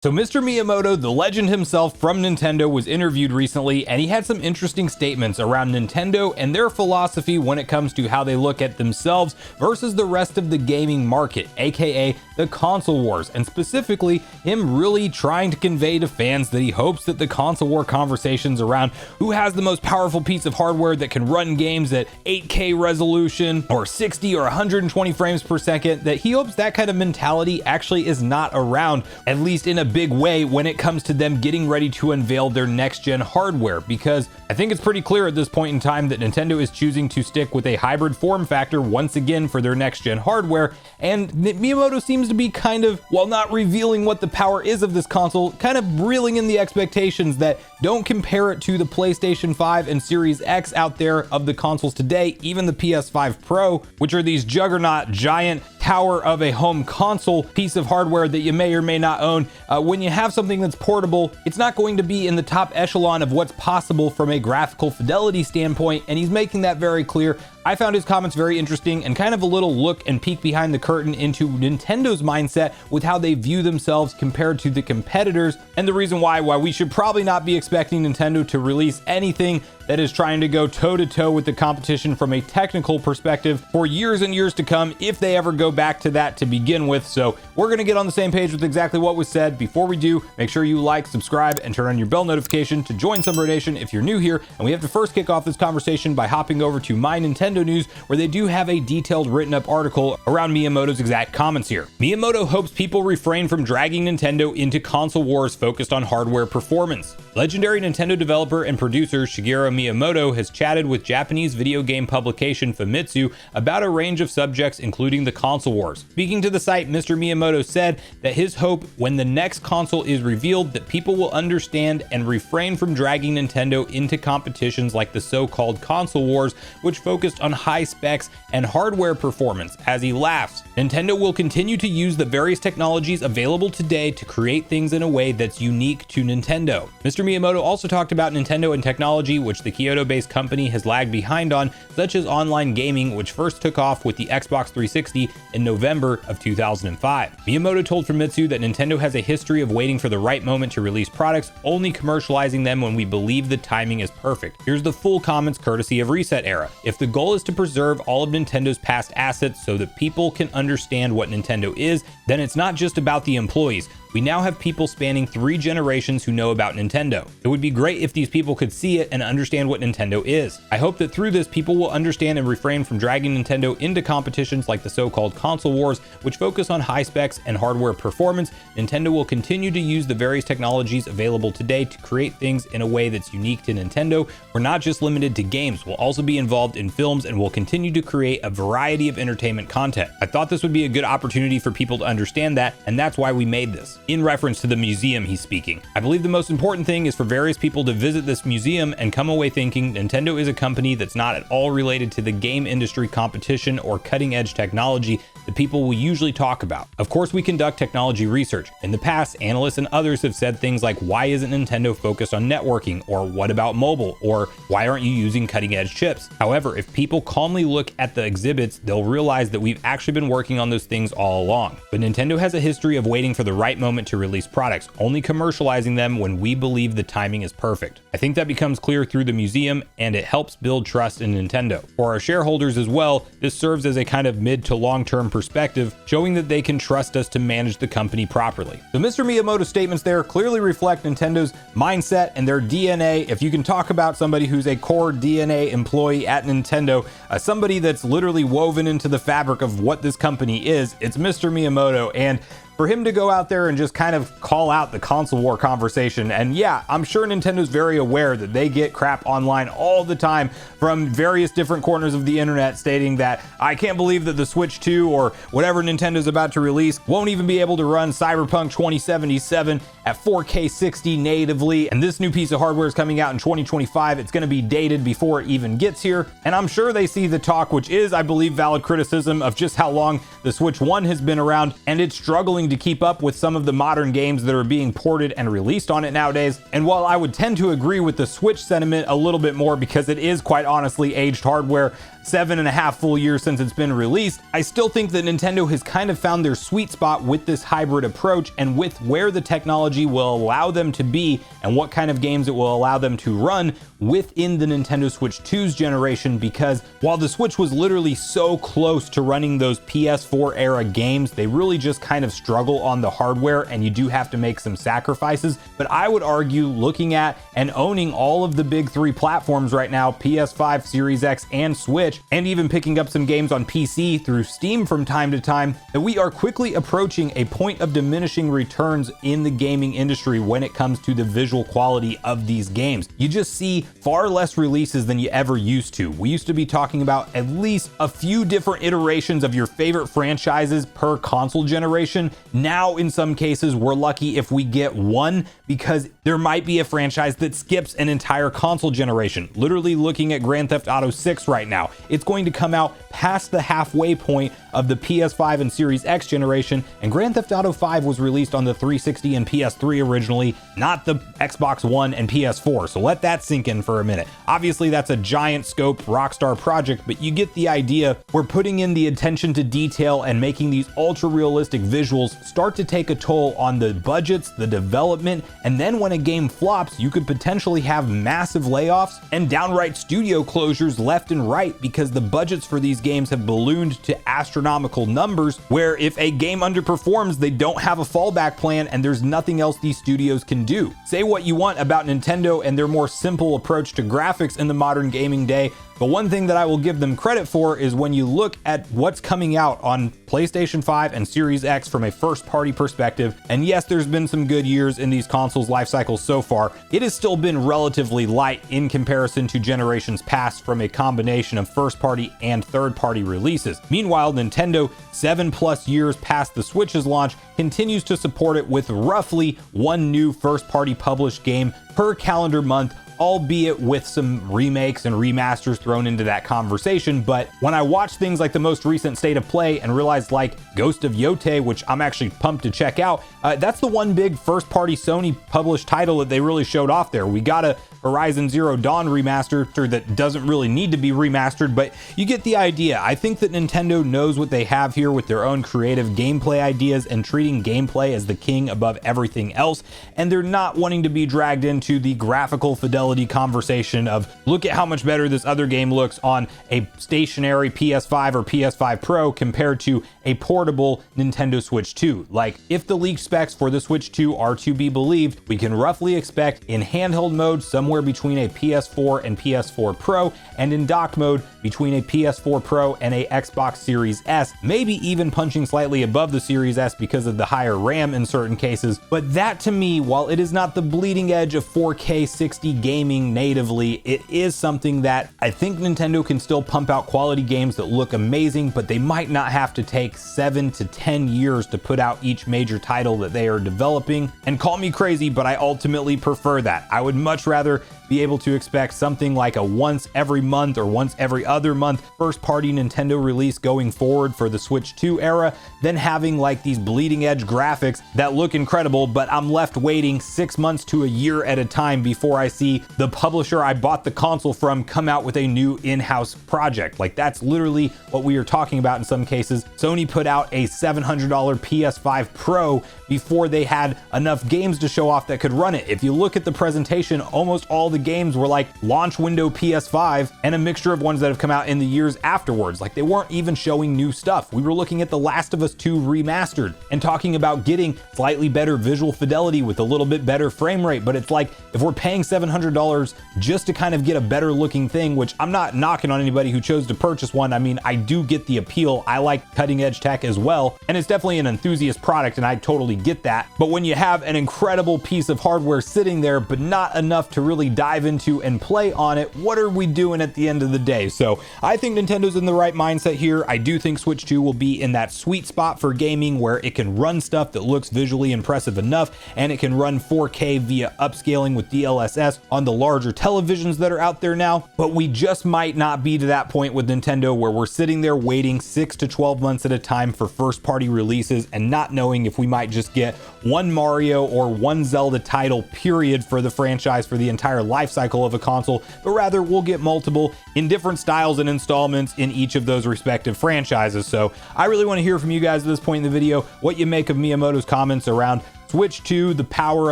So Mr. Miyamoto, the legend himself from Nintendo, was interviewed recently, and he had some interesting statements around Nintendo and their philosophy when it comes to how they look at themselves versus the rest of the gaming market, aka the console wars, and specifically him really trying to convey to fans that he hopes that the console war conversations around who has the most powerful piece of hardware that can run games at 8K resolution or 60 or 120 frames per second, that he hopes that kind of mentality actually is not around, at least in a big way, when it comes to them getting ready to unveil their next gen hardware, because I think it's pretty clear at this point in time that Nintendo is choosing to stick with a hybrid form factor once again for their next gen hardware, and Miyamoto seems to be kind of, while not revealing what the power is of this console, kind of reeling in the expectations that don't compare it to the PlayStation 5 and Series X out there of the consoles today, even the PS5 Pro, which are these juggernaut giant tower of a home console piece of hardware that you may or may not own. When you have something that's portable, it's not going to be in the top echelon of what's possible from a graphical fidelity standpoint, and he's making that very clear. I found his comments very interesting and kind of a little look and peek behind the curtain into Nintendo's mindset with how they view themselves compared to the competitors, and the reason why we should probably not be expecting Nintendo to release anything that is trying to go toe-to-toe with the competition from a technical perspective for years and years to come, if they ever go back to that to begin with. So we're going to get on the same page with exactly what was said. Before we do, make sure you like, subscribe, and turn on your bell notification to join Sunbro Nation if you're new here. And we have to first kick off this conversation by hopping over to My Nintendo News, where they do have a detailed written up article around Miyamoto's exact comments here. Miyamoto hopes people refrain from dragging Nintendo into console wars focused on hardware performance. Legendary Nintendo developer and producer Shigeru Miyamoto has chatted with Japanese video game publication Famitsu about a range of subjects, including the console wars. Speaking to the site, Mr. Miyamoto said that his hope when the next console is revealed that people will understand and refrain from dragging Nintendo into competitions like the so-called console wars, which focused on high specs and hardware performance. As he laughs, Nintendo will continue to use the various technologies available today to create things in a way that's unique to Nintendo. Mr. Miyamoto also talked about Nintendo and technology which the Kyoto-based company has lagged behind on, such as online gaming, which first took off with the Xbox 360 in November of 2005. Miyamoto told Famitsu that Nintendo has a history of waiting for the right moment to release products, only commercializing them when we believe the timing is perfect. Here's the full comments courtesy of Reset Era. If the goal is to preserve all of Nintendo's past assets so that people can understand what Nintendo is, then it's not just about the employees. We now have people spanning 3 generations who know about Nintendo. It would be great if these people could see it and understand what Nintendo is. I hope that through this, people will understand and refrain from dragging Nintendo into competitions like the so-called console wars, which focus on high specs and hardware performance. Nintendo will continue to use the various technologies available today to create things in a way that's unique to Nintendo. We're not just limited to games, we'll also be involved in films and will continue to create a variety of entertainment content. I thought this would be a good opportunity for people to understand that, and that's why we made this. In reference to the museum he's speaking, I believe the most important thing is for various people to visit this museum and come away thinking Nintendo is a company that's not at all related to the game industry competition or cutting edge technology that people will usually talk about. Of course, we conduct technology research. In the past, analysts and others have said things like, why isn't Nintendo focused on networking? Or what about mobile? Or why aren't you using cutting edge chips? However, if people calmly look at the exhibits, they'll realize that we've actually been working on those things all along. But Nintendo has a history of waiting for the right moment to release products, only commercializing them when we believe the timing is perfect. I think that becomes clear through the museum, and it helps build trust in Nintendo. For our shareholders as well, this serves as a kind of mid to long-term perspective, showing that they can trust us to manage the company properly. So Mr. Miyamoto's statements there clearly reflect Nintendo's mindset and their DNA. If you can talk about somebody who's a core DNA employee at Nintendo, somebody that's literally woven into the fabric of what this company is, it's Mr. Miyamoto. And for him to go out there and just kind of call out the console war conversation, and yeah, I'm sure Nintendo's very aware that they get crap online all the time from various different corners of the internet stating that I can't believe that the Switch 2 or whatever Nintendo's about to release won't even be able to run Cyberpunk 2077 at 4K 60 natively, and this new piece of hardware is coming out in 2025. It's going to be dated before it even gets here. And I'm sure they see the talk, which is, I believe, valid criticism of just how long the Switch 1 has been around, and it's struggling to keep up with some of the modern games that are being ported and released on it nowadays. And while I would tend to agree with the Switch sentiment a little bit more because it is quite honestly aged hardware, 7.5 full years since it's been released, I still think that Nintendo has kind of found their sweet spot with this hybrid approach and with where the technology will allow them to be and what kind of games it will allow them to run within the Nintendo Switch 2's generation, because while the Switch was literally so close to running those PS4 era games, they really just kind of struggle on the hardware and you do have to make some sacrifices. But I would argue, looking at and owning all of the big three platforms right now, PS5, Series X, and Switch, and even picking up some games on PC through Steam from time to time, that we are quickly approaching a point of diminishing returns in the gaming industry when it comes to the visual quality of these games. You just see far less releases than you ever used to. We used to be talking about at least a few different iterations of your favorite franchises per console generation. Now, in some cases, we're lucky if we get one, because there might be a franchise that skips an entire console generation. Literally looking at Grand Theft Auto 6 right now, it's going to come out past the halfway point of the PS5 and Series X generation, and Grand Theft Auto 5 was released on the 360 and PS3 originally, not the Xbox One and PS4, so let that sink in for a minute. Obviously, that's a giant scope Rockstar project, but you get the idea. We're putting in the attention to detail and making these ultra realistic visuals start to take a toll on the budgets, the development, and then when a game flops, you could potentially have massive layoffs and downright studio closures left and right, because the budgets for these games have ballooned to astronomical numbers, where if a game underperforms, they don't have a fallback plan and there's nothing else these studios can do. Say what you want about Nintendo and their more simple approach to graphics in the modern gaming day, but one thing that I will give them credit for is when you look at what's coming out on PlayStation 5 and Series X from a first-party perspective, and yes, there's been some good years in these consoles' life cycles so far, it has still been relatively light in comparison to generations past from a combination of first-party and third-party releases. Meanwhile, Nintendo, 7+ years past the Switch's launch, continues to support it with roughly one new first-party published game per calendar month, albeit with some remakes and remasters thrown into that conversation. But when I watch things like the most recent State of Play and realize, like Ghost of Yotei, which I'm actually pumped to check out, that's the one big first-party Sony published title that they really showed off there. We got a Horizon Zero Dawn remaster that doesn't really need to be remastered, but you get the idea. I think that Nintendo knows what they have here with their own creative gameplay ideas and treating gameplay as the king above everything else, and they're not wanting to be dragged into the graphical fidelity conversation of, look at how much better this other game looks on a stationary PS5 or PS5 Pro compared to a portable Nintendo Switch 2. Like, if the leaked specs for the Switch 2 are to be believed, we can roughly expect in handheld mode somewhere between a PS4 and PS4 Pro, and in docked mode between a PS4 Pro and a Xbox Series S, maybe even punching slightly above the Series S because of the higher RAM in certain cases. But that, to me, while it is not the bleeding edge of 4K 60 gaming natively, it is something that I think Nintendo can still pump out quality games that look amazing, but they might not have to take 7 to 10 years to put out each major title that they are developing. And call me crazy, but I ultimately prefer that. I would much rather be able to expect something like a once every month or once every other month first party Nintendo release going forward for the Switch 2 era than having like these bleeding edge graphics that look incredible, but I'm left waiting 6 months to a year at a time before I see the publisher I bought the console from come out with a new in-house project. Like, that's literally what we are talking about in some cases. Sony put out a $700 PS5 Pro before they had enough games to show off that could run it. If you look at the presentation, almost all the games were like launch window PS5 and a mixture of ones that have come out in the years afterwards. Like, they weren't even showing new stuff. We were looking at The Last of Us 2 remastered and talking about getting slightly better visual fidelity with a little bit better frame rate. But it's like, if we're paying $700 just to kind of get a better looking thing, which I'm not knocking on anybody who chose to purchase one. I mean, I do get the appeal. I like cutting edge tech as well, and it's definitely an enthusiast product, and I totally get that. But when you have an incredible piece of hardware sitting there, but not enough to really dive into and play on it, what are we doing at the end of the day? So I think Nintendo's in the right mindset here. I do think Switch 2 will be in that sweet spot for gaming where it can run stuff that looks visually impressive enough, and it can run 4K via upscaling with DLSS on the larger televisions that are out there now. But we just might not be to that point with Nintendo where we're sitting there waiting 6 to 12 months at a time for first party releases and not knowing if we might just get one Mario or one Zelda title period for the franchise for the entire life life cycle of a console, but rather we'll get multiple in different styles and installments in each of those respective franchises. So I really want to hear from you guys at this point in the video what you make of Miyamoto's comments around Switch 2, the power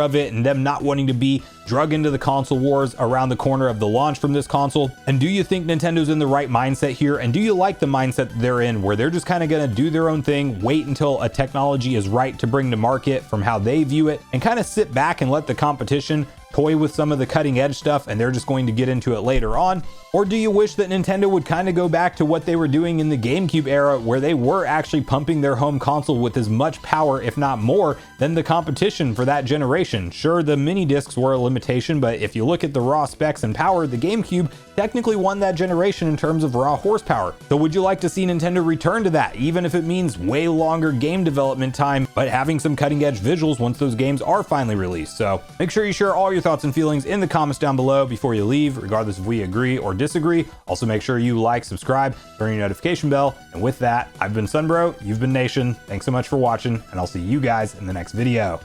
of it, and them not wanting to be drug into the console wars around the corner of the launch from this console. And do you think Nintendo's in the right mindset here? And do you like the mindset they're in, where they're just kind of going to do their own thing, wait until a technology is right to bring to market from how they view it, and kind of sit back and let the competition toy with some of the cutting edge stuff and they're just going to get into it later on? Or do you wish that Nintendo would kind of go back to what they were doing in the GameCube era, where they were actually pumping their home console with as much power, if not more, than the competition for that generation? Sure, the mini discs were a limitation, but if you look at the raw specs and power, the GameCube technically won that generation in terms of raw horsepower. So would you like to see Nintendo return to that, even if it means way longer game development time, but having some cutting edge visuals once those games are finally released? So make sure you share all your thoughts and feelings in the comments down below before you leave, regardless if we agree or disagree. Also make sure you like, subscribe, turn your notification bell. And with that, I've been Sunbro, you've been Nation. Thanks so much for watching, and I'll see you guys in the next video.